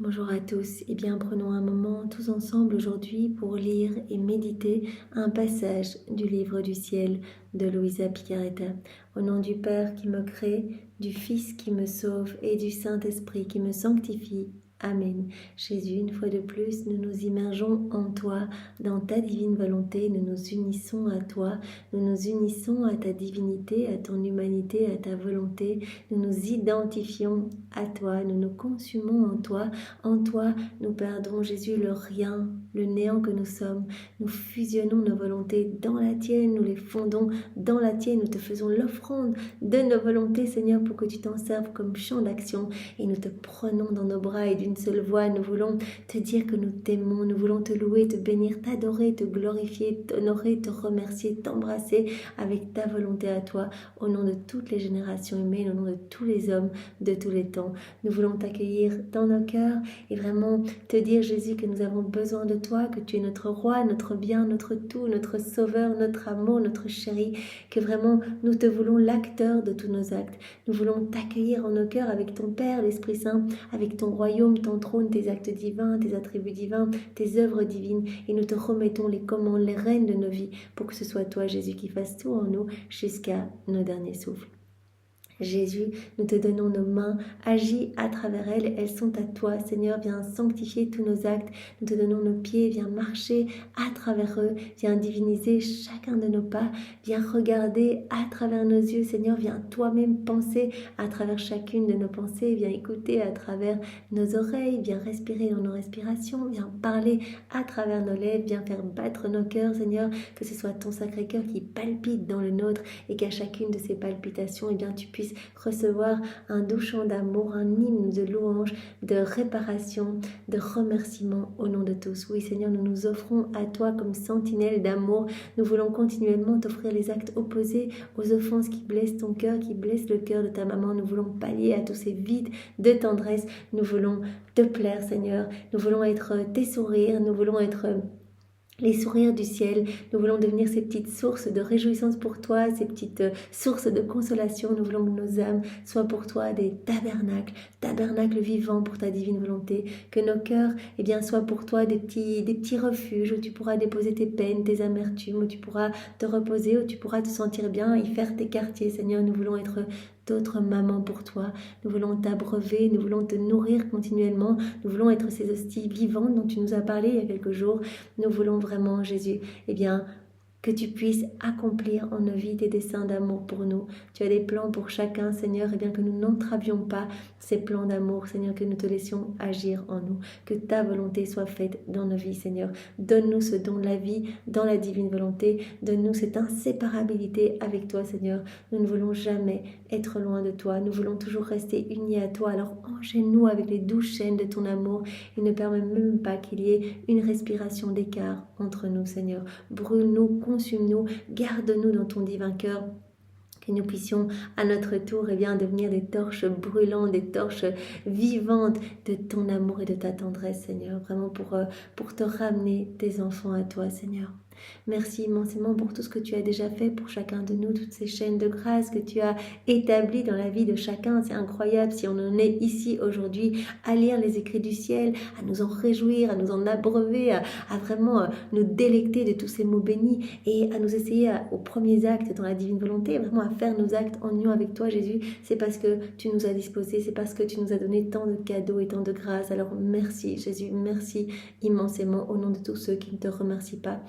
Bonjour à tous. Eh bien, prenons un moment tous ensemble aujourd'hui pour lire et méditer un passage du livre du ciel de Luisa Picaretta. Au nom du Père qui me crée, du Fils qui me sauve et du Saint-Esprit qui me sanctifie. Amen. Jésus, une fois de plus, nous nous immergeons en toi, dans ta divine volonté, nous nous unissons à toi, nous nous unissons à ta divinité, à ton humanité, à ta volonté, nous nous identifions à toi, nous nous consumons en toi. En toi, nous perdons, Jésus, le rien, le néant que nous sommes. Nous fusionnons nos volontés dans la tienne, nous les fondons dans la tienne, nous te faisons l'offrande de nos volontés, Seigneur, pour que tu t'en serves comme champ d'action. Et nous te prenons dans nos bras et d'une seule voix, nous voulons te dire que nous t'aimons, nous voulons te louer, te bénir, t'adorer, te glorifier, t'honorer, te remercier, t'embrasser avec ta volonté à toi, au nom de toutes les générations humaines, au nom de tous les hommes de tous les temps. Nous voulons t'accueillir dans nos cœurs et vraiment te dire, Jésus, que nous avons besoin de toi, que tu es notre roi, notre bien, notre tout, notre sauveur, notre amour, notre chéri, que vraiment nous te voulons l'acteur de tous nos actes. Nous voulons t'accueillir en nos cœurs avec ton Père, l'Esprit Saint, avec ton royaume, ton trône, tes actes divins, tes attributs divins, tes œuvres divines, et nous te remettons les commandes, les rênes de nos vies, pour que ce soit toi, Jésus, qui fasse tout en nous jusqu'à nos derniers souffles. Jésus, nous te donnons nos mains, agis à travers elles, elles sont à toi. Seigneur, viens sanctifier tous nos actes, nous te donnons nos pieds, viens marcher à travers eux, viens diviniser chacun de nos pas, viens regarder à travers nos yeux. Seigneur, viens toi-même penser à travers chacune de nos pensées, viens écouter à travers nos oreilles, viens respirer dans nos respirations, viens parler à travers nos lèvres, viens faire battre nos cœurs, Seigneur, que ce soit ton sacré cœur qui palpite dans le nôtre et qu'à chacune de ces palpitations, eh bien, tu puisses recevoir un doux chant d'amour, un hymne de louange, de réparation, de remerciement au nom de tous. Oui, Seigneur, nous nous offrons à toi comme sentinelle d'amour. Nous voulons continuellement t'offrir les actes opposés aux offenses qui blessent ton cœur, qui blessent le cœur de ta maman. Nous voulons pallier à tous ces vides de tendresse. Nous voulons te plaire, Seigneur. Nous voulons être tes sourires. Nous voulons être les sourires du ciel. Nous voulons devenir ces petites sources de réjouissance pour toi, ces petites sources de consolation. Nous voulons que nos âmes soient pour toi des tabernacles vivants pour ta divine volonté, que nos cœurs soient pour toi des petits refuges où tu pourras déposer tes peines, tes amertumes, où tu pourras te reposer, où tu pourras te sentir bien et faire tes quartiers. Seigneur, nous voulons être d'autres mamans pour toi. Nous voulons t'abreuver, nous voulons te nourrir continuellement. Nous voulons être ces hosties vivantes dont tu nous as parlé il y a quelques jours. Nous voulons vraiment, Jésus, que tu puisses accomplir en nos vies tes desseins d'amour pour nous. Tu as des plans pour chacun, Seigneur, et bien que nous n'entravions pas ces plans d'amour, Seigneur, que nous te laissions agir en nous. Que ta volonté soit faite dans nos vies, Seigneur. Donne-nous ce don de la vie dans la divine volonté. Donne-nous cette inséparabilité avec toi, Seigneur. Nous ne voulons jamais être loin de toi. Nous voulons toujours rester unis à toi. Alors enchaîne-nous avec les douces chaînes de ton amour et ne permets même pas qu'il y ait une respiration d'écart entre nous, Seigneur. Brûle-nous, consume-nous, garde-nous dans ton divin cœur, que nous puissions à notre tour devenir des torches brûlantes, des torches vivantes de ton amour et de ta tendresse, Seigneur, vraiment pour te ramener tes enfants à toi, Seigneur. Merci immensément pour tout ce que tu as déjà fait pour chacun de nous, toutes ces chaînes de grâce que tu as établies dans la vie de chacun. C'est incroyable si on en est ici aujourd'hui à lire les écrits du ciel, à nous en réjouir, à nous en abreuver, à vraiment nous délecter de tous ces mots bénis et à nous essayer aux premiers actes dans la divine volonté, vraiment à faire nos actes en union avec toi, Jésus. C'est parce que tu nous as disposés, c'est parce que tu nous as donné tant de cadeaux et tant de grâces. Alors merci Jésus, merci immensément au nom de tous ceux qui ne te remercient pas.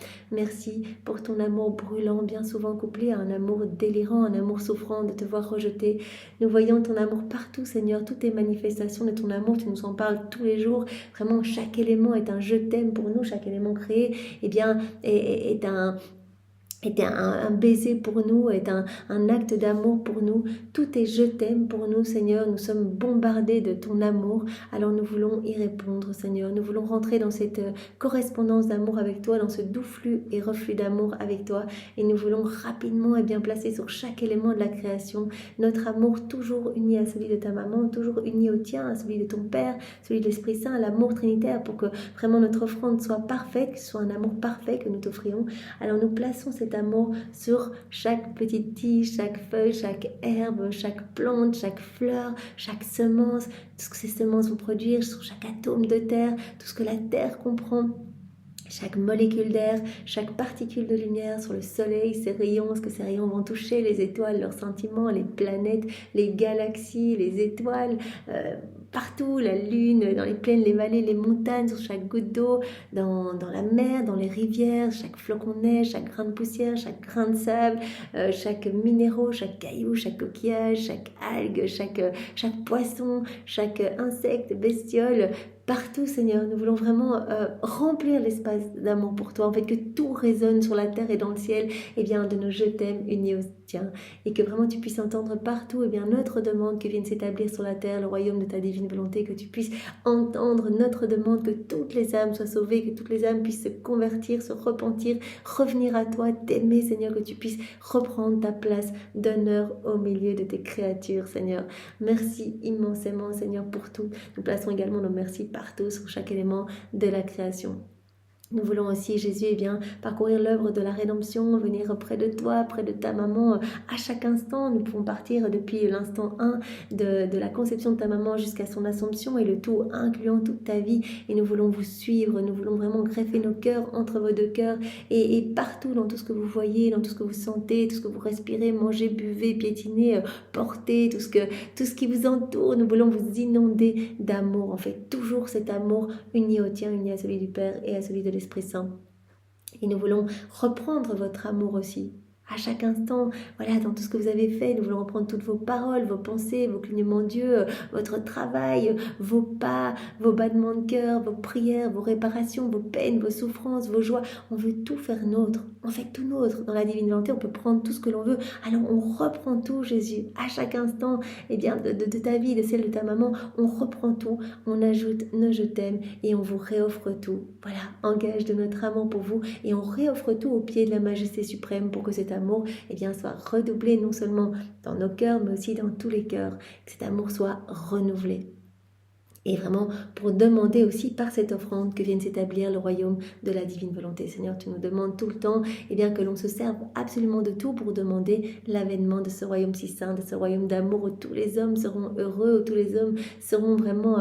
Merci pour ton amour brûlant, bien souvent couplé à un amour délirant, un amour souffrant de te voir rejeter. Nous voyons ton amour partout, Seigneur, toutes les manifestations de ton amour, tu nous en parles tous les jours. Vraiment, chaque élément est un je t'aime pour nous, chaque élément créé est un baiser pour nous, est un acte d'amour pour nous. Tout est je t'aime pour nous, Seigneur. Nous sommes bombardés de ton amour. Alors nous voulons y répondre, Seigneur. Nous voulons rentrer dans cette correspondance d'amour avec toi, dans ce doux flux et reflux d'amour avec toi. Et nous voulons rapidement placer sur chaque élément de la création notre amour toujours uni à celui de ta maman, toujours uni au tien, à celui de ton Père, celui de l'Esprit Saint, à l'amour trinitaire, pour que vraiment notre offrande soit parfaite, que ce soit un amour parfait que nous t'offrions. Alors nous plaçons cette cet amour sur chaque petite tige, chaque feuille, chaque herbe, chaque plante, chaque fleur, chaque semence, tout ce que ces semences vont produire, sur chaque atome de terre, tout ce que la terre comprend. Chaque molécule d'air, chaque particule de lumière sur le soleil, ses rayons, ce que ces rayons vont toucher, les étoiles, leurs sentiments, les planètes, les galaxies, les étoiles, partout, la lune, dans les plaines, les vallées, les montagnes, sur chaque goutte d'eau, dans la mer, dans les rivières, chaque flocon de neige, chaque grain de poussière, chaque grain de sable, chaque minéraux, chaque caillou, chaque coquillage, chaque algue, chaque poisson, chaque insecte, bestiole. Partout, Seigneur, nous voulons vraiment remplir l'espace d'amour pour toi, en fait, que tout résonne sur la terre et dans le ciel, et bien, de nos je t'aime unis au tien, et que vraiment tu puisses entendre partout, et bien, notre demande que vienne s'établir sur la terre, le royaume de ta divine volonté, que tu puisses entendre notre demande, que toutes les âmes soient sauvées, que toutes les âmes puissent se convertir, se repentir, revenir à toi, t'aimer, Seigneur, que tu puisses reprendre ta place d'honneur au milieu de tes créatures, Seigneur. Merci immensément, Seigneur, pour tout. Nous plaçons également nos merci partout sur chaque élément de la création. Nous voulons aussi, Jésus, parcourir l'œuvre de la rédemption, venir près de toi, près de ta maman, à chaque instant. Nous pouvons partir depuis l'instant 1 de la conception de ta maman jusqu'à son assomption, et le tout incluant toute ta vie. Et nous voulons vous suivre, nous voulons vraiment greffer nos cœurs entre vos deux cœurs, et partout dans tout ce que vous voyez, dans tout ce que vous sentez, tout ce que vous respirez, mangez, buvez, piétinez, portez, tout ce qui vous entoure. Nous voulons vous inonder d'amour, en fait, toujours cet amour uni au tien, uni à celui du Père et à celui de l'Esprit Saint. Et nous voulons reprendre votre amour aussi. À chaque instant, voilà, dans tout ce que vous avez fait, nous voulons reprendre toutes vos paroles, vos pensées, vos clignements d'yeux, votre travail, vos pas, vos battements de cœur, vos prières, vos réparations, vos peines, vos souffrances, vos joies. On veut tout faire nôtre, on fait tout nôtre. Dans la divine volonté, on peut prendre tout ce que l'on veut. Alors on reprend tout, Jésus, à chaque instant, eh bien, de ta vie, de celle de ta maman, on reprend tout, on ajoute nos je t'aime et on vous réoffre tout. Voilà, engage de notre amour pour vous, et on réoffre tout au pied de la majesté suprême pour que cet amour soit redoublé non seulement dans nos cœurs, mais aussi dans tous les cœurs, que cet amour soit renouvelé. Et vraiment pour demander aussi par cette offrande que vienne s'établir le royaume de la divine volonté. Seigneur, tu nous demandes tout le temps que l'on se serve absolument de tout pour demander l'avènement de ce royaume si saint, de ce royaume d'amour où tous les hommes seront heureux, où tous les hommes seront vraiment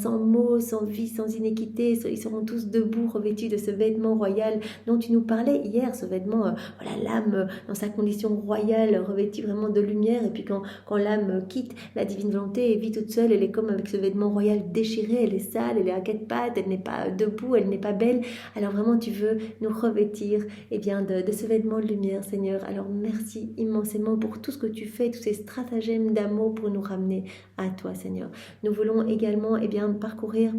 sans mots, sans vie, sans inéquité. Ils seront tous debout, revêtus de ce vêtement royal dont tu nous parlais hier, ce vêtement, l'âme dans sa condition royale, revêtue vraiment de lumière. Et puis quand l'âme quitte la divine volonté et vit toute seule, elle est comme avec ce vêtement royale déchirée, elle est sale, elle est à quatre pattes, elle n'est pas debout, elle n'est pas belle. Alors vraiment tu veux nous revêtir de ce vêtement de lumière, Seigneur. Alors merci immensément pour tout ce que tu fais, tous ces stratagèmes d'amour pour nous ramener à toi, Seigneur. Nous voulons également parcourir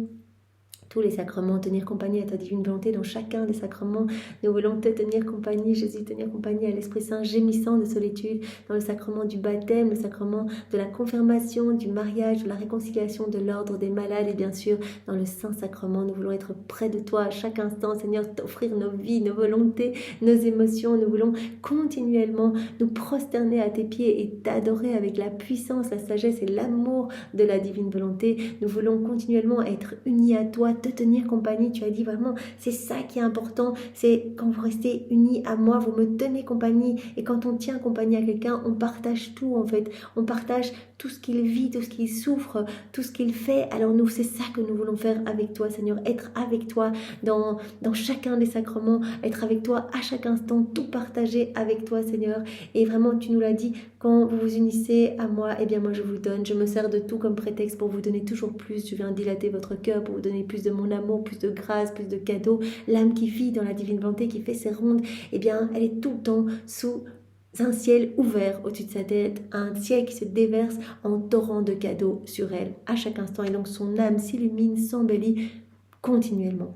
tous les sacrements, tenir compagnie à ta divine volonté dans chacun des sacrements. Nous voulons te tenir compagnie, Jésus, tenir compagnie à l'Esprit Saint gémissant de solitude dans le sacrement du baptême, le sacrement de la confirmation, du mariage, de la réconciliation, de l'ordre des malades, et bien sûr dans le Saint-Sacrement. Nous voulons être près de toi à chaque instant, Seigneur, t'offrir nos vies, nos volontés, nos émotions. Nous voulons continuellement nous prosterner à tes pieds et t'adorer avec la puissance, la sagesse et l'amour de la divine volonté. Nous voulons continuellement être unis à toi, te tenir compagnie. Tu as dit vraiment, c'est ça qui est important, c'est quand vous restez unis à moi, vous me tenez compagnie. Et quand on tient compagnie à quelqu'un, on partage tout, en fait, on partage tout ce qu'il vit, tout ce qu'il souffre, tout ce qu'il fait. Alors nous, c'est ça que nous voulons faire avec toi, Seigneur, être avec toi dans chacun des sacrements, être avec toi à chaque instant, tout partager avec toi, Seigneur. Et vraiment, tu nous l'as dit, quand vous vous unissez à moi, moi je vous donne, je me sers de tout comme prétexte pour vous donner toujours plus. Je viens dilater votre cœur pour vous donner plus de mon amour, plus de grâce, plus de cadeaux. L'âme qui vit dans la divine volonté, qui fait ses rondes, elle est tout le temps sous un ciel ouvert au-dessus de sa tête, un ciel qui se déverse en torrent de cadeaux sur elle à chaque instant. Et donc son âme s'illumine, s'embellit continuellement.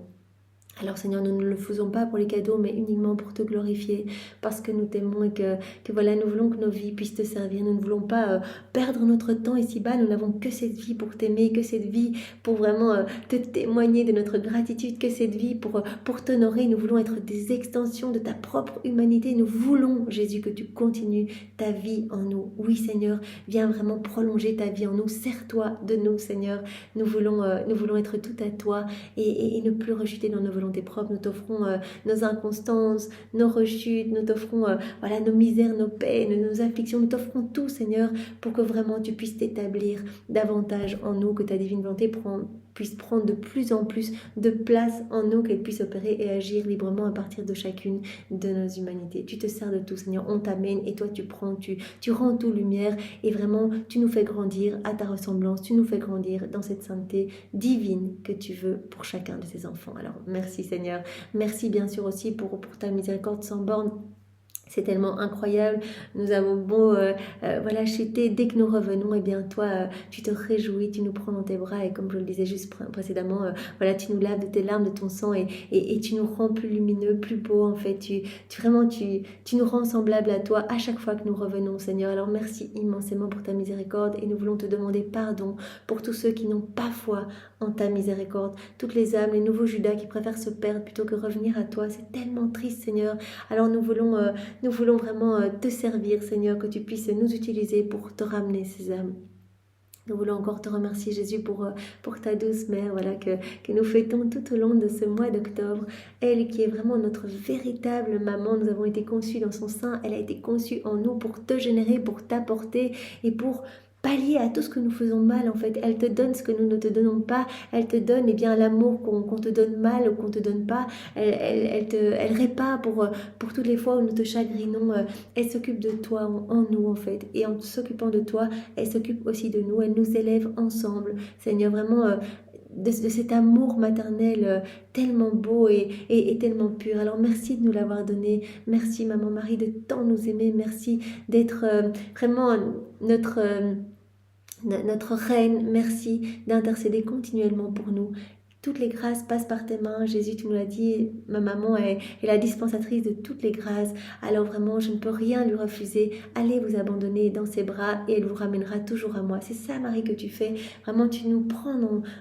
Alors Seigneur, nous ne le faisons pas pour les cadeaux, mais uniquement pour te glorifier, parce que nous t'aimons et que voilà, nous voulons que nos vies puissent te servir. Nous ne voulons pas perdre notre temps ici-bas. Nous n'avons que cette vie pour t'aimer, que cette vie pour vraiment te témoigner de notre gratitude, que cette vie pour t'honorer. Nous voulons être des extensions de ta propre humanité. Nous voulons, Jésus, que tu continues ta vie en nous. Oui, Seigneur, viens vraiment prolonger ta vie en nous. Sers-toi de nous, Seigneur. Nous voulons être tout à toi et ne plus rejeter dans nos volontés volonté propre, nous t'offrons nos inconstances, nos rechutes, nous t'offrons voilà, nos misères, nos peines, nos afflictions, nous t'offrons tout, Seigneur, pour que vraiment tu puisses t'établir davantage en nous, que ta divine volonté puisse prendre de plus en plus de place en nous, qu'elle puisse opérer et agir librement à partir de chacune de nos humanités. Tu te sers de tout, Seigneur, on t'amène et toi tu prends, tu rends tout lumière et vraiment tu nous fais grandir à ta ressemblance, tu nous fais grandir dans cette sainteté divine que tu veux pour chacun de tes enfants. Alors merci Seigneur, merci bien sûr aussi pour ta miséricorde sans borne. C'est tellement incroyable, nous avons beau voilà, chuter, dès que nous revenons, eh bien toi, tu te réjouis, tu nous prends dans tes bras et comme je le disais juste précédemment, voilà, tu nous laves de tes larmes, de ton sang et tu nous rends plus lumineux, plus beaux en fait, tu nous rends semblables à toi à chaque fois que nous revenons Seigneur. Alors merci immensément pour ta miséricorde et nous voulons te demander pardon pour tous ceux qui n'ont pas foi en ta miséricorde, toutes les âmes, les nouveaux Judas qui préfèrent se perdre plutôt que revenir à toi, c'est tellement triste Seigneur. Alors nous voulons vraiment te servir, Seigneur, que tu puisses nous utiliser pour te ramener ces âmes. Nous voulons encore te remercier, Jésus, pour ta douce mère, voilà, que nous fêtons tout au long de ce mois d'octobre. Elle qui est vraiment notre véritable maman. Nous avons été conçus dans son sein. Elle a été conçue en nous pour te générer, pour t'apporter et pour pallier à tout ce que nous faisons mal en fait. Elle te donne ce que nous ne te donnons pas. Elle te donne bien l'amour qu'on te donne mal ou qu'on te donne pas. Elle répare pour toutes les fois où nous te chagrinons. Elle s'occupe de toi en nous en fait. Et en s'occupant de toi, elle s'occupe aussi de nous. Elle nous élève ensemble. Seigneur, vraiment de cet amour maternel tellement beau et tellement pur. Alors merci de nous l'avoir donné. Merci Maman Marie de tant nous aimer. Merci d'être vraiment notre reine. Merci d'intercéder continuellement pour nous. Toutes les grâces passent par tes mains. Jésus, tu nous l'as dit, ma maman est la dispensatrice de toutes les grâces. Alors vraiment, je ne peux rien lui refuser. Allez vous abandonner dans ses bras et elle vous ramènera toujours à moi. C'est ça, Marie, que tu fais. Vraiment, tu nous prends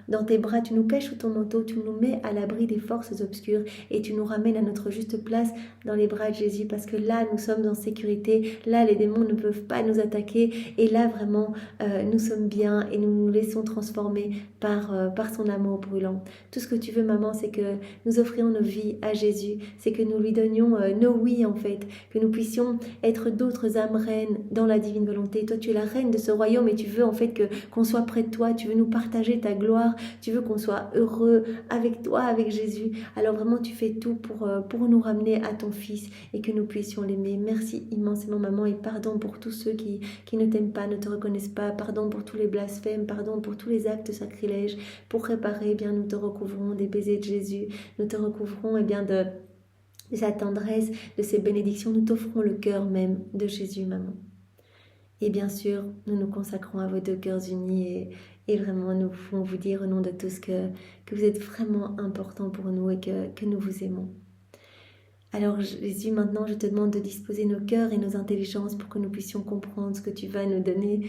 dans tes bras, tu nous caches sous ton manteau, tu nous mets à l'abri des forces obscures et tu nous ramènes à notre juste place dans les bras de Jésus parce que là, nous sommes en sécurité. Là, les démons ne peuvent pas nous attaquer et là, vraiment, nous sommes bien et nous nous laissons transformer par son amour brûlant. Tout ce que tu veux, maman, c'est que nous offrions nos vies à Jésus, c'est que nous lui donnions nos oui, en fait, que nous puissions être d'autres âmes reines dans la divine volonté. Toi, tu es la reine de ce royaume et tu veux, en fait, qu'on soit près de toi, tu veux nous partager ta gloire, tu veux qu'on soit heureux avec toi, avec Jésus. Alors vraiment, tu fais tout pour nous ramener à ton Fils et que nous puissions l'aimer. Merci immensément, maman, et pardon pour tous ceux qui ne t'aiment pas, ne te reconnaissent pas, pardon pour tous les blasphèmes, pardon pour tous les actes sacrilèges. Pour réparer, eh bien, nous te recouvrons des baisers de Jésus, nous te recouvrons bien de sa tendresse, de ses bénédictions, nous t'offrons le cœur même de Jésus, maman. Et bien sûr, nous nous consacrons à vos deux cœurs unis et vraiment nous voulons vous dire au nom de tous que vous êtes vraiment important pour nous et que nous vous aimons. Alors Jésus, maintenant je te demande de disposer nos cœurs et nos intelligences pour que nous puissions comprendre ce que tu vas nous donner.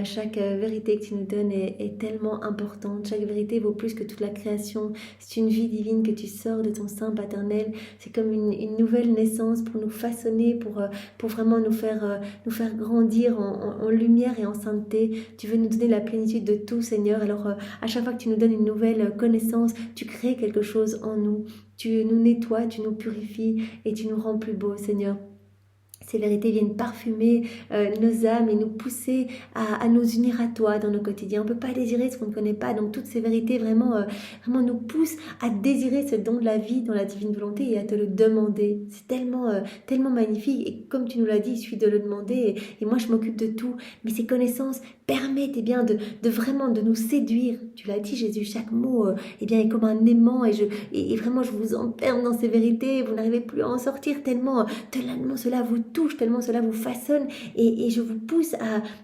Chaque vérité que tu nous donnes est tellement importante. Chaque vérité vaut plus que toute la création. C'est une vie divine que tu sors de ton sein paternel. C'est comme une nouvelle naissance pour nous façonner, pour vraiment nous faire grandir en lumière et en sainteté. Tu veux nous donner la plénitude de tout, Seigneur. Alors à chaque fois que tu nous donnes une nouvelle connaissance, tu crées quelque chose en nous. Tu nous nettoies, tu nous purifies et tu nous rends plus beaux, Seigneur. Ces vérités viennent parfumer nos âmes et nous pousser à nous unir à toi dans nos quotidiens. On ne peut pas désirer ce qu'on ne connaît pas. Donc toutes ces vérités vraiment nous poussent à désirer ce don de la vie dans la divine volonté et à te le demander. C'est tellement magnifique. Et comme tu nous l'as dit, il suffit de le demander. Et moi, je m'occupe de tout. Mais ces connaissances permettent bien de vraiment de nous séduire. Tu l'as dit, Jésus, chaque mot est comme un aimant. Et vraiment, je vous enferme dans ces vérités. Vous n'arrivez plus à en sortir tellement cela vous touche, tellement cela vous façonne et je vous pousse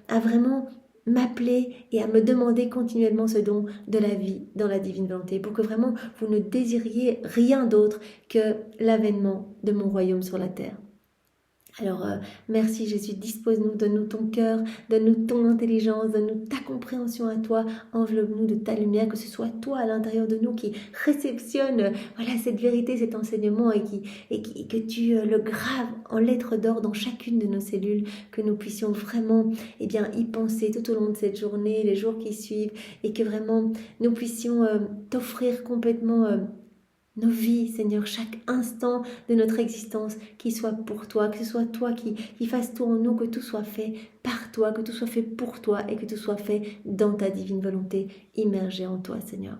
à vraiment m'appeler et à me demander continuellement ce don de la vie dans la divine volonté pour que vraiment vous ne désiriez rien d'autre que l'avènement de mon royaume sur la terre. Alors, merci Jésus, dispose-nous, donne-nous ton cœur, donne-nous ton intelligence, donne-nous ta compréhension à toi, enveloppe-nous de ta lumière, que ce soit toi à l'intérieur de nous qui réceptionne cette vérité, cet enseignement et que tu le graves en lettres d'or dans chacune de nos cellules, que nous puissions vraiment y penser tout au long de cette journée, les jours qui suivent et que vraiment nous puissions t'offrir complètement nos vies, Seigneur, chaque instant de notre existence, qui soit pour toi, que ce soit toi qui fasses tout en nous, que tout soit fait par toi, que tout soit fait pour toi et que tout soit fait dans ta divine volonté, immergée en toi, Seigneur.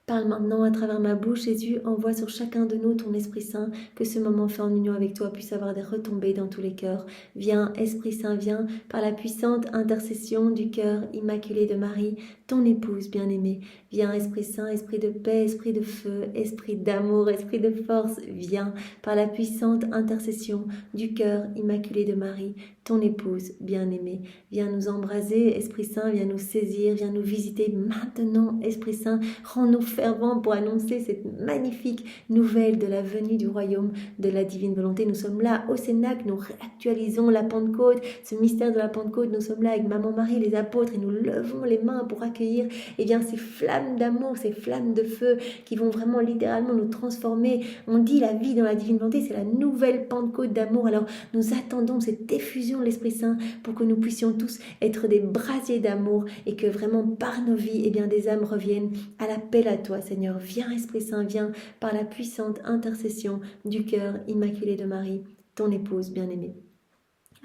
Parle maintenant à travers ma bouche, Jésus, envoie sur chacun de nous ton Esprit Saint, que ce moment fait en union avec toi puisse avoir des retombées dans tous les cœurs. Viens, Esprit Saint, viens, par la puissante intercession du cœur immaculé de Marie, ton épouse bien-aimée. Viens, Esprit Saint, Esprit de paix, Esprit de feu, Esprit d'amour, Esprit de force, viens, par la puissante intercession du cœur immaculé de Marie, ton épouse bien-aimée. Viens nous embraser, Esprit Saint, viens nous saisir, viens nous visiter maintenant, Esprit Saint, rends-nous fervents pour annoncer cette magnifique nouvelle de la venue du royaume de la divine volonté. Nous sommes là au Cénacle, nous réactualisons la Pentecôte, ce mystère de la Pentecôte. Nous sommes là avec Maman Marie, les apôtres, et nous levons les mains pour accueillir ces flammes d'amour, ces flammes de feu qui vont vraiment littéralement nous transformer. On dit la vie dans la divine volonté, c'est la nouvelle Pentecôte d'amour. Alors nous attendons cette effusion de l'Esprit Saint pour que nous puissions tous être des brasiers d'amour et que vraiment par nos vies, des âmes reviennent à l'appel à toi, Seigneur. Viens, Esprit Saint, viens par la puissante intercession du cœur immaculé de Marie, ton épouse bien-aimée.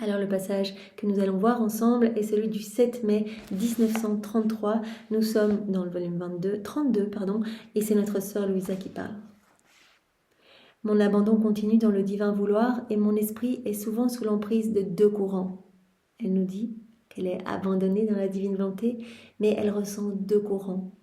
Alors le passage que nous allons voir ensemble est celui du 7 mai 1933. Nous sommes dans le volume 32, et c'est notre sœur Louisa qui parle. Mon abandon continue dans le divin vouloir et mon esprit est souvent sous l'emprise de deux courants. Elle nous dit qu'elle est abandonnée dans la divine volonté, mais elle ressent deux courants.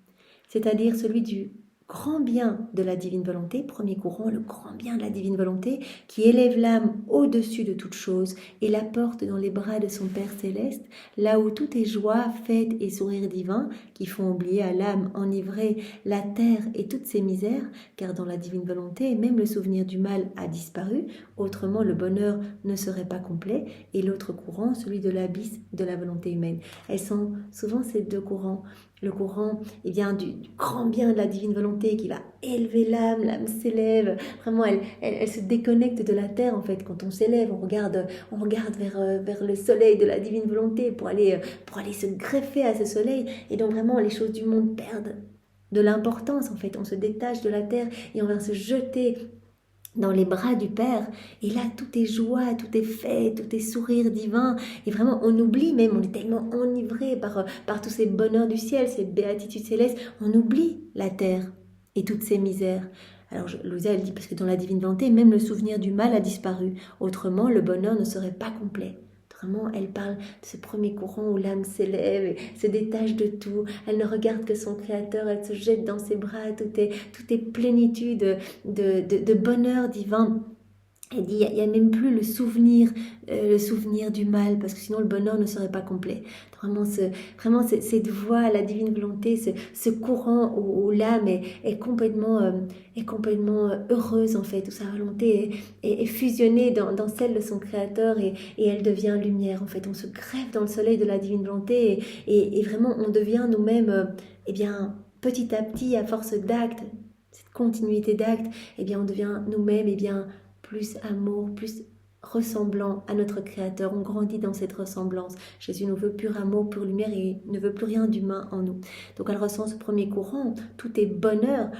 C'est-à-dire celui du grand bien de la divine volonté, premier courant, le grand bien de la divine volonté, qui élève l'âme au-dessus de toute chose et la porte dans les bras de son Père céleste, là où tout est joie, fête et sourire divin, qui font oublier à l'âme enivrée la terre et toutes ses misères, car dans la divine volonté, même le souvenir du mal a disparu, autrement le bonheur ne serait pas complet, et l'autre courant, celui de l'abysse de la volonté humaine. Elles sont souvent ces deux courants. Le courant du grand bien de la divine volonté qui va élever l'âme s'élève, vraiment elle se déconnecte de la terre en fait. Quand on s'élève, on regarde vers le soleil de la divine volonté pour aller se greffer à ce soleil, et donc vraiment les choses du monde perdent de l'importance en fait. On se détache de la terre et on va se jeter dans les bras du Père, et là tout est joie, tout est fête, tout est sourire divin, et vraiment on oublie même, on est tellement enivré par tous ces bonheurs du ciel, ces béatitudes célestes, on oublie la terre et toutes ses misères. Alors Louisa elle dit, parce que dans la divine volonté, même le souvenir du mal a disparu, autrement le bonheur ne serait pas complet. Vraiment, elle parle de ce premier courant où l'âme s'élève et se détache de tout. Elle ne regarde que son Créateur, elle se jette dans ses bras. Tout est plénitude de bonheur divin. Elle dit, il n'y a même plus le souvenir du mal, parce que sinon le bonheur ne serait pas complet. Vraiment cette voie, la divine volonté, ce courant où l'âme est complètement heureuse en fait, où sa volonté est fusionnée dans celle de son Créateur, et elle devient lumière en fait. On se greffe dans le soleil de la divine volonté, et vraiment on devient nous-mêmes, petit à petit, à force d'actes, cette continuité d'actes, on devient nous-mêmes, plus amour, plus ressemblant à notre Créateur. On grandit dans cette ressemblance. Jésus nous veut pur amour, pure lumière, et ne veut plus rien d'humain en nous. Donc elle ressent ce premier courant, tout est bonheur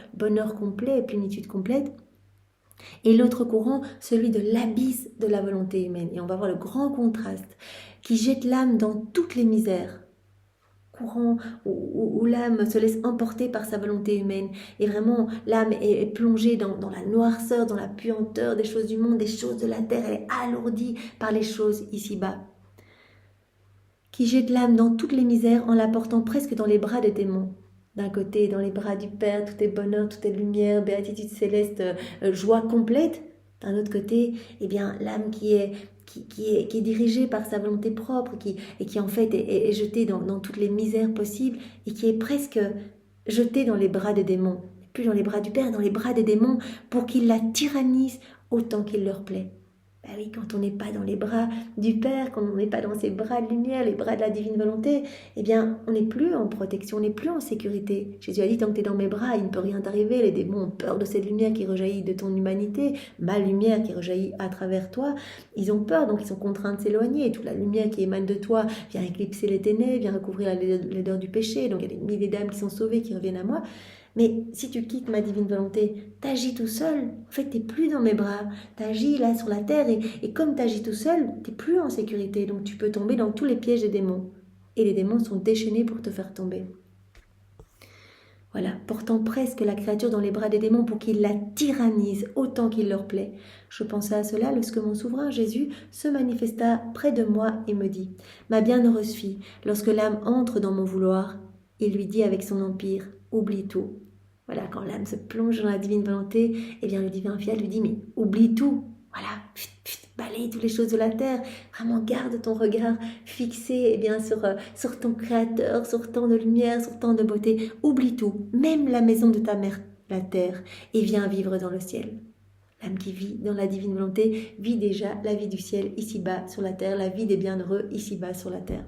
complet, plénitude complète. Et l'autre courant, celui de l'abysse de la volonté humaine. Et on va voir le grand contraste qui jette l'âme dans toutes les misères. Courant où l'âme se laisse emporter par sa volonté humaine, et vraiment l'âme est plongée dans la noirceur, dans la puanteur des choses du monde, des choses de la terre. Elle est alourdie par les choses ici-bas, qui jette l'âme dans toutes les misères en la portant presque dans les bras des démons. D'un côté, dans les bras du Père, tout est bonheur, tout est lumière, béatitude céleste, joie complète. D'un autre côté, l'âme qui est dirigée par sa volonté propre, et qui en fait est jetée dans toutes les misères possibles, et qui est presque jetée dans les bras des démons. Plus dans les bras du Père, dans les bras des démons, pour qu'ils la tyrannisent autant qu'il leur plaît. Oui, quand on n'est pas dans les bras du Père, quand on n'est pas dans ses bras de lumière, les bras de la divine volonté, on n'est plus en protection, on n'est plus en sécurité. Jésus a dit, tant que tu es dans mes bras, il ne peut rien t'arriver. Les démons ont peur de cette lumière qui rejaillit de ton humanité, ma lumière qui rejaillit à travers toi. Ils ont peur, donc ils sont contraints de s'éloigner. Et toute la lumière qui émane de toi vient éclipser les ténèbres, vient recouvrir la laideur du péché. Donc il y a des milliers d'âmes qui sont sauvées, qui reviennent à moi. Mais si tu quittes ma divine volonté, t'agis tout seul. En fait, t'es plus dans mes bras. T'agis là sur la terre et comme t'agis tout seul, t'es plus en sécurité. Donc tu peux tomber dans tous les pièges des démons. Et les démons sont déchaînés pour te faire tomber. Voilà, portant presque la créature dans les bras des démons pour qu'ils la tyrannisent autant qu'il leur plaît. Je pensais à cela lorsque mon souverain Jésus se manifesta près de moi et me dit « Ma bienheureuse fille, lorsque l'âme entre dans mon vouloir, il lui dit avec son empire « Oublie tout ». Voilà, quand l'âme se plonge dans la divine volonté, eh bien le divin fiat lui dit « Mais oublie tout ». Voilà, balaye toutes les choses de la terre. Vraiment, garde ton regard fixé sur ton Créateur, sur tant de lumière, sur tant de beauté. Oublie tout, même la maison de ta mère, la terre, et viens vivre dans le ciel. L'âme qui vit dans la divine volonté vit déjà la vie du ciel ici-bas sur la terre, la vie des bienheureux ici-bas sur la terre.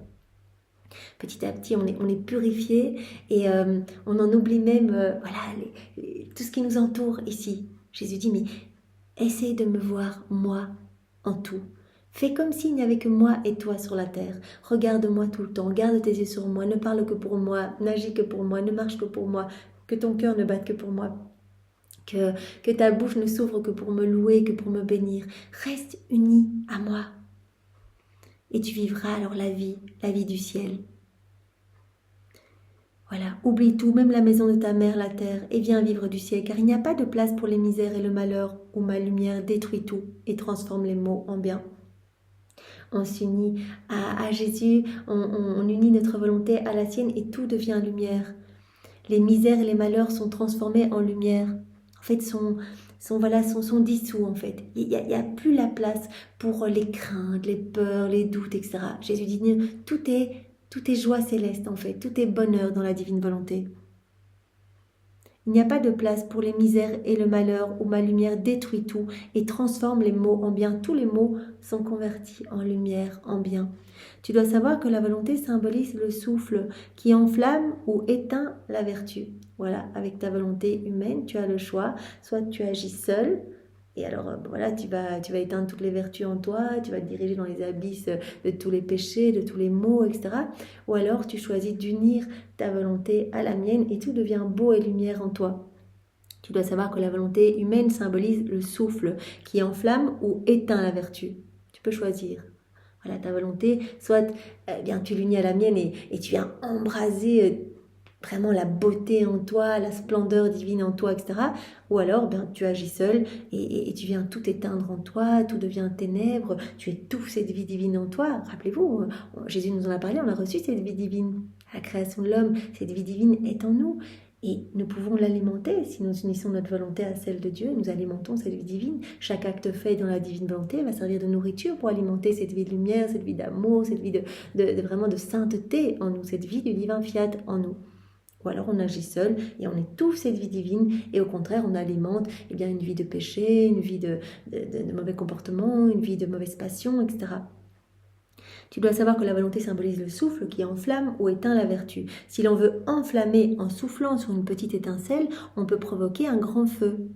Petit à petit, on est purifié et on en oublie même tout ce qui nous entoure ici. Jésus dit, mais essaie de me voir, moi, en tout. Fais comme s'il n'y avait que moi et toi sur la terre. Regarde-moi tout le temps, garde tes yeux sur moi, ne parle que pour moi, n'agis que pour moi, ne marche que pour moi, que ton cœur ne batte que pour moi. Que ta bouche ne s'ouvre que pour me louer, que pour me bénir. Reste uni à moi. Et tu vivras alors la vie du ciel. Voilà, oublie tout, même la maison de ta mère, la terre, et viens vivre du ciel, car il n'y a pas de place pour les misères et le malheur, où ma lumière détruit tout et transforme les maux en bien. On s'unit à Jésus, on unit notre volonté à la sienne et tout devient lumière. Les misères et les malheurs sont transformés en lumière. En fait, sont dissous en fait. Il n'y a plus la place pour les craintes, les peurs, les doutes, etc. Jésus dit, tout est joie céleste en fait, tout est bonheur dans la divine volonté. Il n'y a pas de place pour les misères et le malheur où ma lumière détruit tout et transforme les maux en bien. Tous les maux sont convertis en lumière, en bien. Tu dois savoir que la volonté symbolise le souffle qui enflamme ou éteint la vertu. Voilà, avec ta volonté humaine, tu as le choix. Soit tu agis seul, et alors tu vas éteindre toutes les vertus en toi, tu vas te diriger dans les abysses de tous les péchés, de tous les maux, etc. Ou alors tu choisis d'unir ta volonté à la mienne et tout devient beau et lumière en toi. Tu dois savoir que la volonté humaine symbolise le souffle qui enflamme ou éteint la vertu. Tu peux choisir. Voilà, ta volonté, soit tu l'unis à la mienne et tu viens embraser vraiment la beauté en toi, la splendeur divine en toi, etc. Ou alors, tu agis seul et tu viens tout éteindre en toi, tout devient ténèbres, tu étouffes cette vie divine en toi. Rappelez-vous, Jésus nous en a parlé, on a reçu cette vie divine. À la création de l'homme, cette vie divine est en nous. Et nous pouvons l'alimenter si nous unissons notre volonté à celle de Dieu. Nous alimentons cette vie divine. Chaque acte fait dans la divine volonté va servir de nourriture pour alimenter cette vie de lumière, cette vie d'amour, cette vie vraiment de sainteté en nous, cette vie du divin fiat en nous. Ou alors on agit seul et on étouffe cette vie divine et au contraire on alimente une vie de péché, une vie de mauvais comportements, une vie de mauvaise passion, etc. Tu dois savoir que la volonté symbolise le souffle qui enflamme ou éteint la vertu. Si l'on veut enflammer en soufflant sur une petite étincelle, on peut provoquer un grand feu.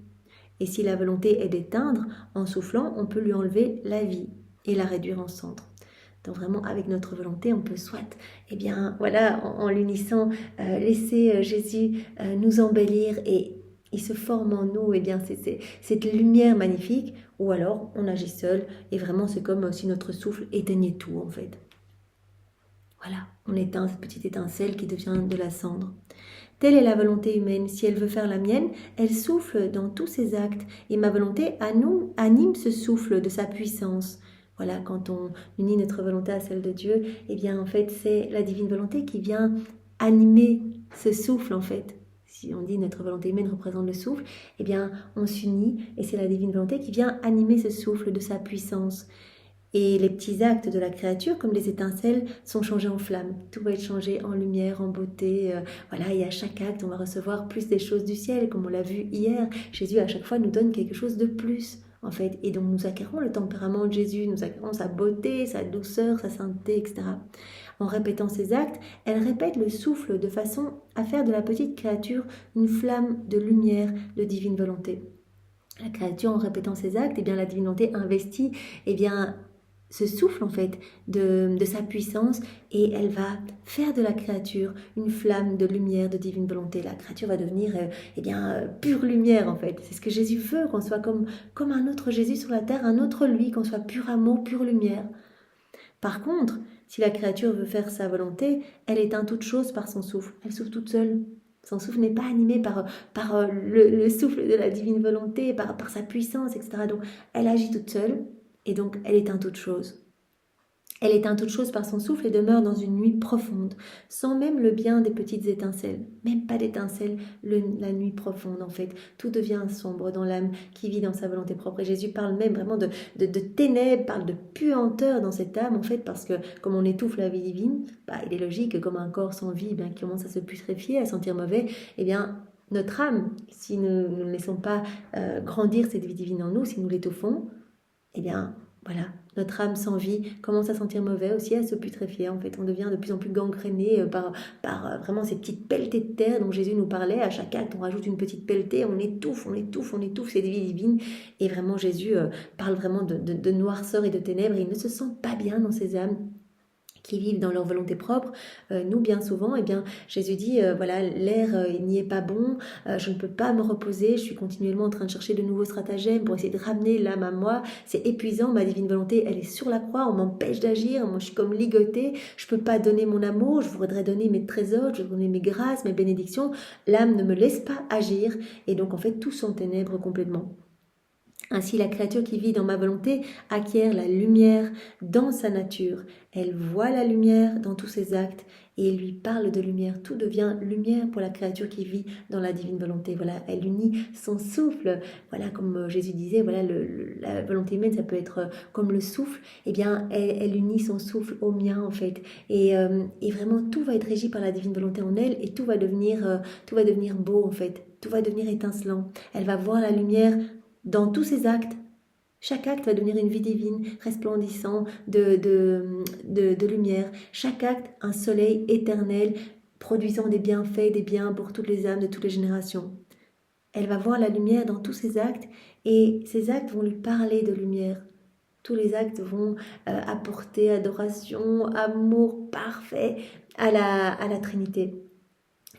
Et si la volonté est d'éteindre, en soufflant, on peut lui enlever la vie et la réduire en cendres. Donc vraiment, avec notre volonté, on peut soit, en l'unissant, laisser Jésus nous embellir et il se forme en nous, cette lumière magnifique, ou alors on agit seul et vraiment c'est comme si notre souffle éteignait tout en fait. Voilà, on éteint cette petite étincelle qui devient de la cendre. Telle est la volonté humaine. Si elle veut faire la mienne, elle souffle dans tous ses actes et ma volonté anime ce souffle de sa puissance. Voilà, quand on unit notre volonté à celle de Dieu, en fait, c'est la divine volonté qui vient animer ce souffle, en fait. Si on dit notre volonté humaine représente le souffle, on s'unit et c'est la divine volonté qui vient animer ce souffle de sa puissance. Et les petits actes de la créature, comme les étincelles, sont changés en flammes. Tout va être changé en lumière, en beauté. Et à chaque acte, on va recevoir plus des choses du ciel, comme on l'a vu hier. Jésus, à chaque fois, nous donne quelque chose de plus. En fait, et donc nous acquérons le tempérament de Jésus, nous acquérons sa beauté, sa douceur, sa sainteté, etc. En répétant ces actes, elle répète le souffle de façon à faire de la petite créature une flamme de lumière de divine volonté. La créature, en répétant ces actes, la divine volonté investit, ce souffle en fait de sa puissance et elle va faire de la créature une flamme de lumière, de divine volonté. La créature va devenir pure lumière en fait. C'est ce que Jésus veut, qu'on soit comme un autre Jésus sur la terre, un autre lui, qu'on soit pur amour, pure lumière. Par contre, si la créature veut faire sa volonté, elle éteint toute chose par son souffle. Elle souffle toute seule. Son souffle n'est pas animé par le souffle de la divine volonté, par sa puissance, etc. Donc, elle agit toute seule et donc elle éteint toute chose. Elle éteint toute chose par son souffle et demeure dans une nuit profonde, sans même le bien des petites étincelles. Même pas d'étincelles, la nuit profonde en fait. Tout devient sombre dans l'âme qui vit dans sa volonté propre. Et Jésus parle même vraiment de ténèbres, parle de puanteur dans cette âme en fait, parce que comme on étouffe la vie divine, il est logique que comme un corps sans vie qui commence à se putréfier, à sentir mauvais, notre âme, si nous ne laissons pas grandir cette vie divine en nous, si nous l'étouffons, voilà, notre âme sans vie commence à sentir mauvais aussi, à se putréfier. En fait, on devient de plus en plus gangréné par vraiment ces petites pelletées de terre dont Jésus nous parlait. À chaque acte, on rajoute une petite pelletée, on étouffe cette vie divine. Et vraiment, Jésus parle vraiment de noirceur et de ténèbres. Et il ne se sent pas bien dans ces âmes qui vivent dans leur volonté propre. Nous, bien souvent, Jésus dit, l'air, il n'y est pas bon, je ne peux pas me reposer, je suis continuellement en train de chercher de nouveaux stratagèmes pour essayer de ramener l'âme à moi, c'est épuisant, ma divine volonté, elle est sur la croix, on m'empêche d'agir, moi je suis comme ligotée, je ne peux pas donner mon amour, je voudrais donner mes trésors, je voudrais donner mes grâces, mes bénédictions, l'âme ne me laisse pas agir, et donc en fait, tout sont ténèbres complètement. Ainsi, la créature qui vit dans ma volonté acquiert la lumière dans sa nature. Elle voit la lumière dans tous ses actes et lui parle de lumière. Tout devient lumière pour la créature qui vit dans la divine volonté. Voilà, elle unit son souffle. Voilà, comme Jésus disait, voilà, la volonté humaine, ça peut être comme le souffle. Elle unit son souffle au mien, en fait. Et vraiment, tout va être régi par la divine volonté en elle et tout va devenir beau, en fait. Tout va devenir étincelant. Elle va voir la lumière dans tous ses actes. Chaque acte va devenir une vie divine, resplendissant de lumière. Chaque acte, un soleil éternel, produisant des bienfaits, des biens pour toutes les âmes de toutes les générations. Elle va voir la lumière dans tous ses actes et ces actes vont lui parler de lumière. Tous les actes vont apporter adoration, amour parfait à la Trinité.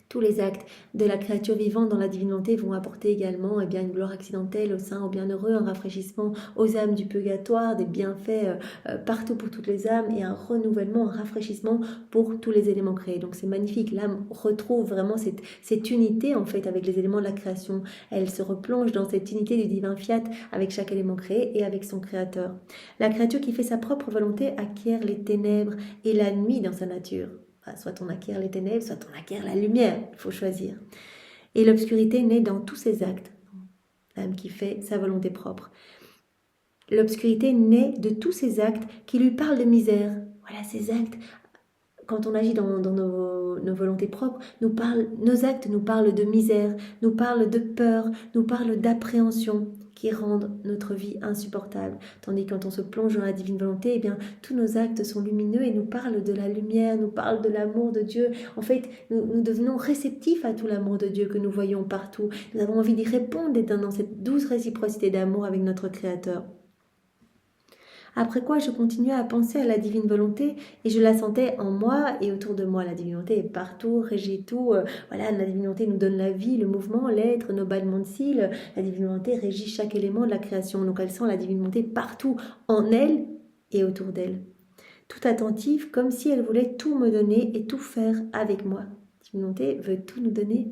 Tous les actes de la créature vivante dans la divine volonté vont apporter également une gloire accidentelle aux saints, aux bienheureux, un rafraîchissement aux âmes du purgatoire, des bienfaits partout pour toutes les âmes et un renouvellement, un rafraîchissement pour tous les éléments créés. Donc c'est magnifique, l'âme retrouve vraiment cette unité en fait avec les éléments de la création. Elle se replonge dans cette unité du divin fiat avec chaque élément créé et avec son créateur. La créature qui fait sa propre volonté acquiert les ténèbres et la nuit dans sa nature. Soit on acquiert les ténèbres, soit on acquiert la lumière, il faut choisir. Et l'obscurité naît dans tous ses actes, l'âme qui fait sa volonté propre. L'obscurité naît de tous ces actes qui lui parlent de misère. Voilà, ces actes, quand on agit dans nos volontés propres, nos actes nous parlent de misère, nous parlent de peur, nous parlent d'appréhension, qui rendent notre vie insupportable. Tandis que quand on se plonge dans la divine volonté, tous nos actes sont lumineux et nous parlent de la lumière, nous parlent de l'amour de Dieu. En fait, nous devenons réceptifs à tout l'amour de Dieu que nous voyons partout. Nous avons envie d'y répondre, d'être dans cette douce réciprocité d'amour avec notre Créateur. Après quoi, je continuais à penser à la divine volonté et je la sentais en moi et autour de moi. La divine volonté est partout, régit tout. La divine volonté nous donne la vie, le mouvement, l'être, nos battements de cils. La divine volonté régit chaque élément de la création. Donc elle sent la divine volonté partout, en elle et autour d'elle. Tout attentive, comme si elle voulait tout me donner et tout faire avec moi. La divine volonté veut tout nous donner.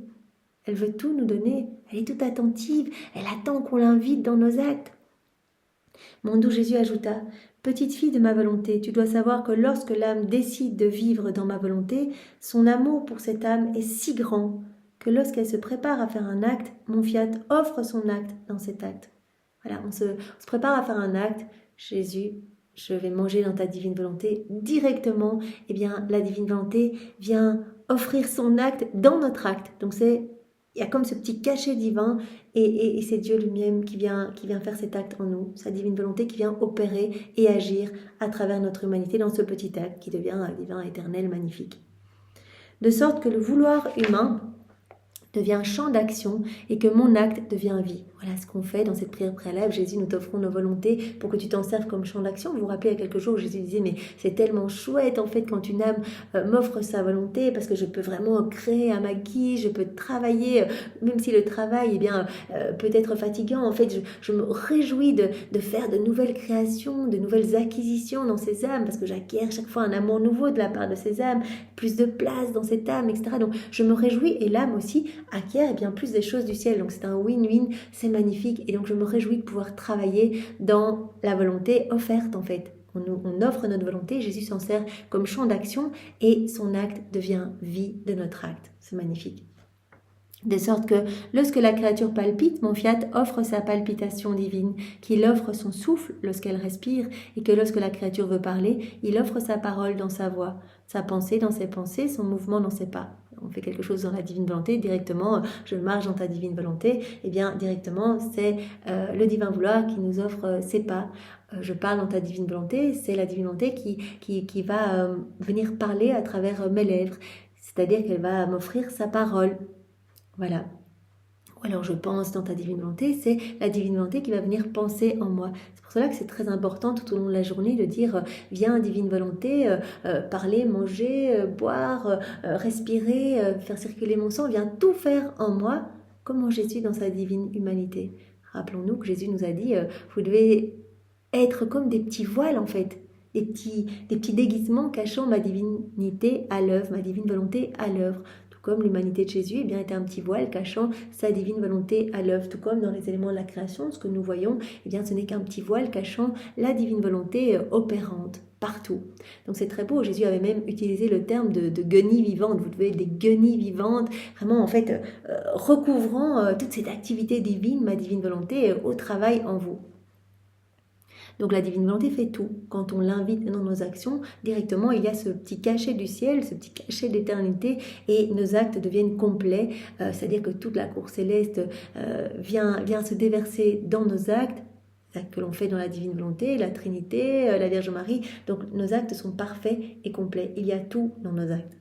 Elle veut tout nous donner. Elle est toute attentive. Elle attend qu'on l'invite dans nos actes. Mon doux Jésus ajouta, « Petite fille de ma volonté, tu dois savoir que lorsque l'âme décide de vivre dans ma volonté, son amour pour cette âme est si grand que lorsqu'elle se prépare à faire un acte, mon fiat offre son acte dans cet acte. » Voilà, on se prépare à faire un acte. Jésus, je vais manger dans ta divine volonté. Directement, la divine volonté vient offrir son acte dans notre acte. Donc il y a comme ce petit cachet divin et c'est Dieu lui-même qui vient faire cet acte en nous, sa divine volonté qui vient opérer et agir à travers notre humanité dans ce petit acte qui devient divin, éternel, magnifique. De sorte que le vouloir humain devient un champ d'action et que mon acte devient vie. Voilà ce qu'on fait dans cette prière préalable. Jésus, nous t'offrons nos volontés pour que tu t'en serves comme champ d'action. Vous vous rappelez, il y a quelques jours, Jésus disait, mais c'est tellement chouette en fait quand une âme m'offre sa volonté parce que je peux vraiment créer à ma guise, je peux travailler, même si le travail peut être fatigant. En fait, je me réjouis de faire de nouvelles créations, de nouvelles acquisitions dans ces âmes parce que j'acquiers chaque fois un amour nouveau de la part de ces âmes, plus de place dans cette âme, etc. Donc, je me réjouis et l'âme aussi acquiert bien plus des choses du ciel. Donc c'est un win-win, c'est magnifique. Et donc je me réjouis de pouvoir travailler dans la volonté offerte en fait. On offre notre volonté, Jésus s'en sert comme champ d'action et son acte devient vie de notre acte. C'est magnifique. De sorte que lorsque la créature palpite, mon fiat offre sa palpitation divine, qu'il offre son souffle lorsqu'elle respire, et que lorsque la créature veut parler, il offre sa parole dans sa voix, sa pensée dans ses pensées, son mouvement dans ses pas. On fait quelque chose dans la divine volonté, directement, je marche dans ta divine volonté, et bien directement c'est le divin vouloir qui nous offre ses pas. Je parle dans ta divine volonté, c'est la divine volonté qui va venir parler à travers mes lèvres, c'est-à-dire qu'elle va m'offrir sa parole. Voilà. Ou alors je pense dans ta divine volonté, c'est la divine volonté qui va venir penser en moi. C'est pour cela que c'est très important tout au long de la journée de dire viens divine volonté, parler, manger, boire, respirer, faire circuler mon sang, viens tout faire en moi comme Jésus dans sa divine humanité. Rappelons-nous que Jésus nous a dit vous devez être comme des petits voiles en fait. Des petits déguisements cachant ma divinité à l'œuvre, ma divine volonté à l'œuvre. Comme l'humanité de Jésus est un petit voile cachant sa divine volonté à l'œuvre, tout comme dans les éléments de la création, ce que nous voyons, ce n'est qu'un petit voile cachant la divine volonté opérante partout. Donc c'est très beau, Jésus avait même utilisé le terme de guenilles vivantes, vous devez être des guenilles vivantes, vraiment en fait recouvrant toute cette activité divine, ma divine volonté au travail en vous. Donc la divine volonté fait tout. Quand on l'invite dans nos actions, directement il y a ce petit cachet du ciel, ce petit cachet d'éternité et nos actes deviennent complets. C'est-à-dire que toute la cour céleste vient se déverser dans nos actes que l'on fait dans la divine volonté, la Trinité, la Vierge Marie. Donc nos actes sont parfaits et complets. Il y a tout dans nos actes.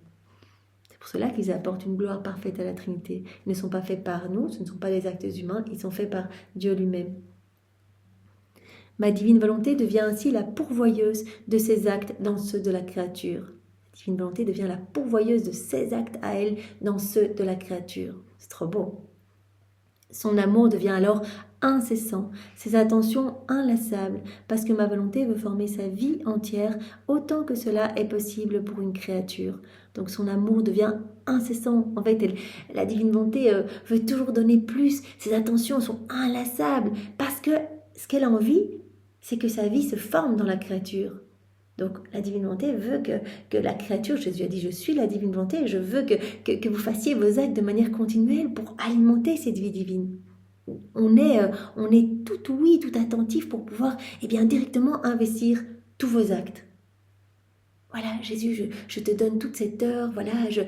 C'est pour cela qu'ils apportent une gloire parfaite à la Trinité. Ils ne sont pas faits par nous, ce ne sont pas des actes humains, ils sont faits par Dieu lui-même. Ma divine volonté devient ainsi la pourvoyeuse de ses actes dans ceux de la créature. La divine volonté devient la pourvoyeuse de ses actes à elle dans ceux de la créature. C'est trop beau. Son amour devient alors incessant, ses attentions inlassables, parce que ma volonté veut former sa vie entière autant que cela est possible pour une créature. Donc son amour devient incessant. En fait, la divine volonté veut toujours donner plus. Ses attentions sont inlassables, parce que ce qu'elle a envie, c'est que sa vie se forme dans la créature. Donc la divine volonté veut que la créature, Jésus a dit je suis la divine volonté, et je veux que vous fassiez vos actes de manière continuelle pour alimenter cette vie divine. On est tout oui, tout attentif pour pouvoir directement investir tous vos actes. Voilà, Jésus, je te donne toute cette heure, voilà, je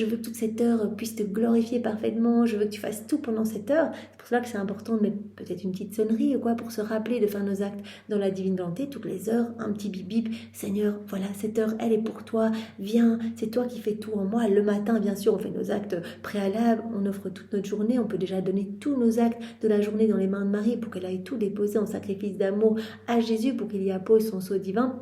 veux que toute cette heure puisse te glorifier parfaitement, je veux que tu fasses tout pendant cette heure. C'est pour cela que c'est important de mettre peut-être une petite sonnerie ou quoi pour se rappeler de faire nos actes dans la divine volonté, toutes les heures, un petit bip bip, Seigneur, voilà, cette heure, elle est pour toi, viens, c'est toi qui fais tout en moi. Le matin, bien sûr, on fait nos actes préalables, on offre toute notre journée, on peut déjà donner tous nos actes de la journée dans les mains de Marie pour qu'elle aille tout déposer en sacrifice d'amour à Jésus pour qu'il y appose son sceau divin.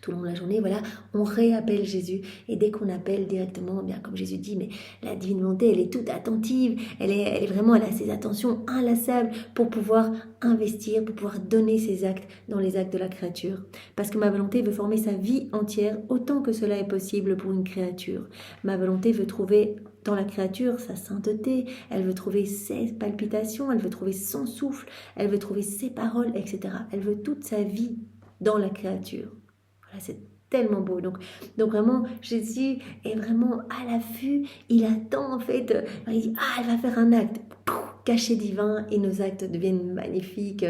Tout au long de la journée, voilà, on réappelle Jésus. Et dès qu'on appelle directement, bien comme Jésus dit, mais la divine volonté, elle est toute attentive, elle a ses attentions inlassables pour pouvoir investir, pour pouvoir donner ses actes dans les actes de la créature. Parce que ma volonté veut former sa vie entière autant que cela est possible pour une créature. Ma volonté veut trouver dans la créature sa sainteté, elle veut trouver ses palpitations, elle veut trouver son souffle, elle veut trouver ses paroles, etc. Elle veut toute sa vie dans la créature. C'est tellement beau. Donc vraiment, Jésus est vraiment à l'affût. Il attend en fait. Il dit, elle va faire un acte. Cachet divin et nos actes deviennent magnifiques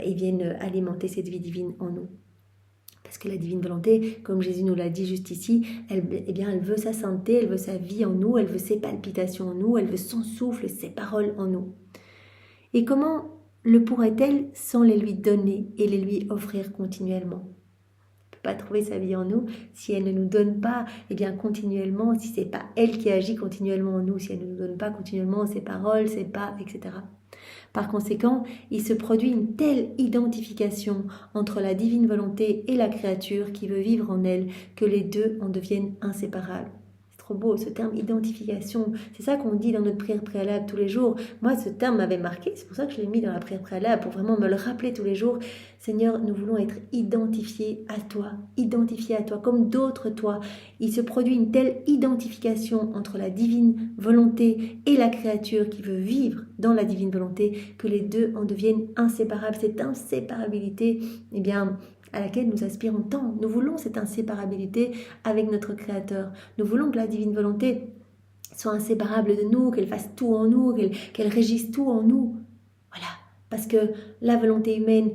et viennent alimenter cette vie divine en nous. Parce que la divine volonté, comme Jésus nous l'a dit juste ici, elle veut sa sainteté, elle veut sa vie en nous, elle veut ses palpitations en nous, elle veut son souffle, ses paroles en nous. Et comment le pourrait-elle sans les lui donner et les lui offrir continuellement ? pas trouver sa vie en nous si elle ne nous donne pas, eh bien continuellement, si c'est pas elle qui agit continuellement en nous, si elle ne nous donne pas continuellement ses paroles, ses pas, etc. Par conséquent, il se produit une telle identification entre la divine volonté et la créature qui veut vivre en elle que les deux en deviennent inséparables. C'est trop beau, ce terme identification. C'est ça qu'on dit dans notre prière préalable tous les jours. Moi, ce terme m'avait marqué, c'est pour ça que je l'ai mis dans la prière préalable, pour vraiment me le rappeler tous les jours. Seigneur, nous voulons être identifiés à toi, comme d'autres toi. Il se produit une telle identification entre la divine volonté et la créature qui veut vivre dans la divine volonté que les deux en deviennent inséparables. Cette inséparabilité, eh bien, à laquelle nous aspirons tant. Nous voulons cette inséparabilité avec notre Créateur. Nous voulons que la divine volonté soit inséparable de nous, qu'elle fasse tout en nous, qu'elle régisse tout en nous. Voilà, parce que la volonté humaine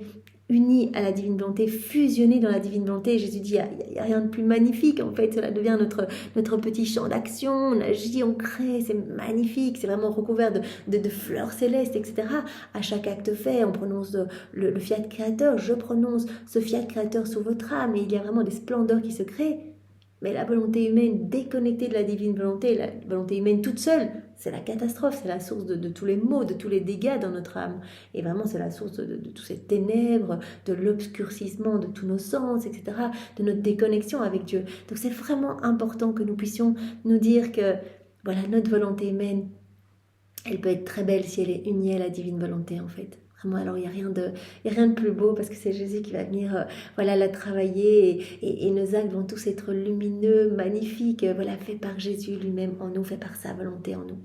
unie à la divine volonté, fusionnée dans la divine volonté. Jésus dit, il n'y a rien de plus magnifique, en fait, cela devient notre petit champ d'action, on agit, on crée, c'est magnifique, c'est vraiment recouvert de fleurs célestes, etc. À chaque acte fait, on prononce le fiat créateur, je prononce ce fiat créateur sur votre âme, et il y a vraiment des splendeurs qui se créent. Mais la volonté humaine déconnectée de la divine volonté, la volonté humaine toute seule, c'est la catastrophe, c'est la source de tous les maux, de tous les dégâts dans notre âme. Et vraiment, c'est la source de toutes ces ténèbres, de l'obscurcissement de tous nos sens, etc., de notre déconnexion avec Dieu. Donc c'est vraiment important que nous puissions nous dire que voilà, notre volonté humaine, elle peut être très belle si elle est unie à la divine volonté, en fait. Vraiment, alors il n'y a rien de plus beau parce que c'est Jésus qui va venir la travailler et nos actes vont tous être lumineux, magnifiques, faits par Jésus lui-même en nous, faits par sa volonté en nous.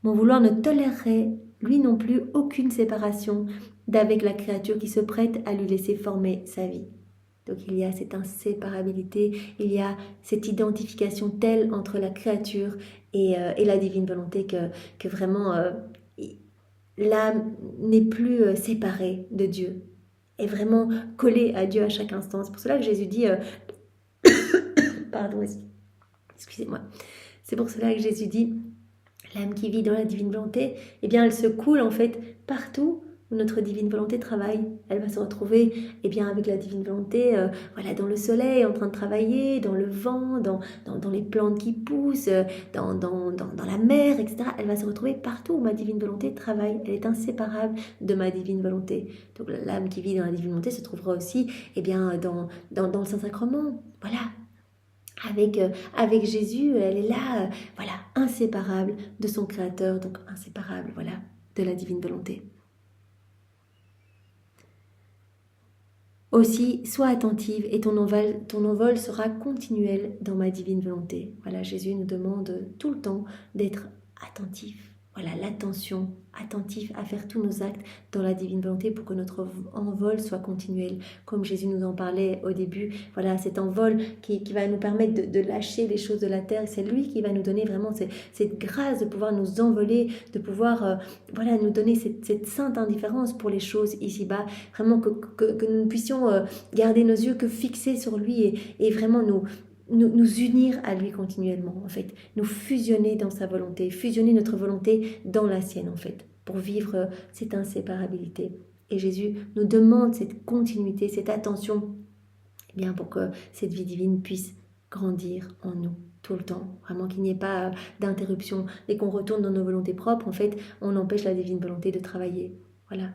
Mon vouloir ne tolérerait, lui non plus, aucune séparation d'avec la créature qui se prête à lui laisser former sa vie. Donc il y a cette inséparabilité, il y a cette identification telle entre la créature et la divine volonté que vraiment... l'âme n'est plus séparée de Dieu, est vraiment collée à Dieu à chaque instant. C'est pour cela que Jésus dit... Pardon, excusez-moi. C'est pour cela que Jésus dit, l'âme qui vit dans la divine volonté, eh bien elle se coule en fait partout où notre divine volonté travaille. Elle va se retrouver avec la divine volonté dans le soleil en train de travailler, dans le vent, dans les plantes qui poussent, dans la mer, etc. Elle va se retrouver partout où ma divine volonté travaille. Elle est inséparable de ma divine volonté. Donc l'âme qui vit dans la divine volonté se trouvera aussi dans le Saint-Sacrement. Voilà. Avec Jésus, elle est là, inséparable de son Créateur, donc inséparable, de la divine volonté. Aussi, sois attentive et ton envol sera continuel dans ma divine volonté. Voilà, Jésus nous demande tout le temps d'être attentif. Voilà, l'attention, attentif à faire tous nos actes dans la divine volonté pour que notre envol soit continuel. Comme Jésus nous en parlait au début, voilà, cet envol qui va nous permettre de lâcher les choses de la terre. C'est lui qui va nous donner vraiment cette grâce de pouvoir nous envoler, de pouvoir nous donner cette sainte indifférence pour les choses ici-bas. Vraiment que nous puissions garder nos yeux que fixés sur lui et vraiment nous unir à lui continuellement, en fait, nous fusionner dans sa volonté, fusionner notre volonté dans la sienne, en fait, pour vivre cette inséparabilité. Et Jésus nous demande cette continuité, cette attention, pour que cette vie divine puisse grandir en nous tout le temps, vraiment qu'il n'y ait pas d'interruption. Dès qu'on retourne dans nos volontés propres, en fait, on empêche la divine volonté de travailler. Voilà.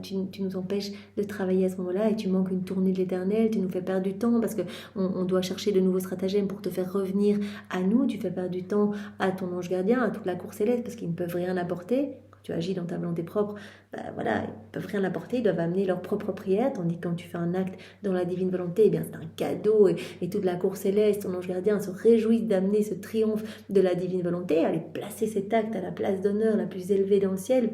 Tu nous empêches de travailler à ce moment-là et tu manques une tournée de l'Éternel, tu nous fais perdre du temps parce qu'on doit chercher de nouveaux stratagèmes pour te faire revenir à nous, tu fais perdre du temps à ton ange gardien, à toute la cour céleste parce qu'ils ne peuvent rien apporter. Quand tu agis dans ta volonté propre, ils ne peuvent rien apporter, ils doivent amener leur propre prière, tandis que quand tu fais un acte dans la divine volonté, c'est un cadeau et toute la cour céleste, ton ange gardien se réjouit d'amener ce triomphe de la divine volonté, aller placer cet acte à la place d'honneur la plus élevée dans le ciel.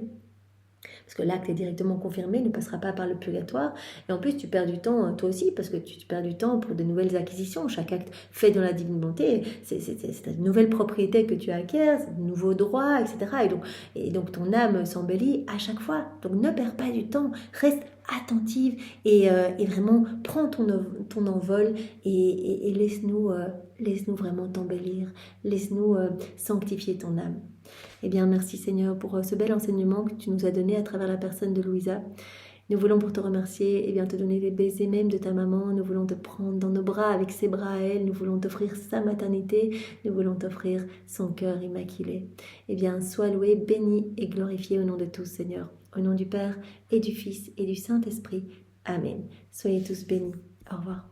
Parce que l'acte est directement confirmé, ne passera pas par le purgatoire. Et en plus, tu perds du temps, toi aussi, parce que tu perds du temps pour de nouvelles acquisitions. Chaque acte fait dans la divine volonté, c'est une nouvelle propriété que tu acquiers, c'est de nouveaux droits, etc. Et donc, ton âme s'embellit à chaque fois. Donc, ne perds pas du temps, reste attentive et vraiment prends ton envol et laisse-nous vraiment t'embellir. Laisse-nous sanctifier ton âme. Eh bien, merci Seigneur pour ce bel enseignement que tu nous as donné à travers la personne de Louisa. Nous voulons pour te remercier, et bien te donner les baisers même de ta maman. Nous voulons te prendre dans nos bras avec ses bras à elle. Nous voulons t'offrir sa maternité. Nous voulons t'offrir son cœur immaculé. Eh bien, sois loué, béni et glorifié au nom de tous, Seigneur. Au nom du Père et du Fils et du Saint-Esprit. Amen. Soyez tous bénis. Au revoir.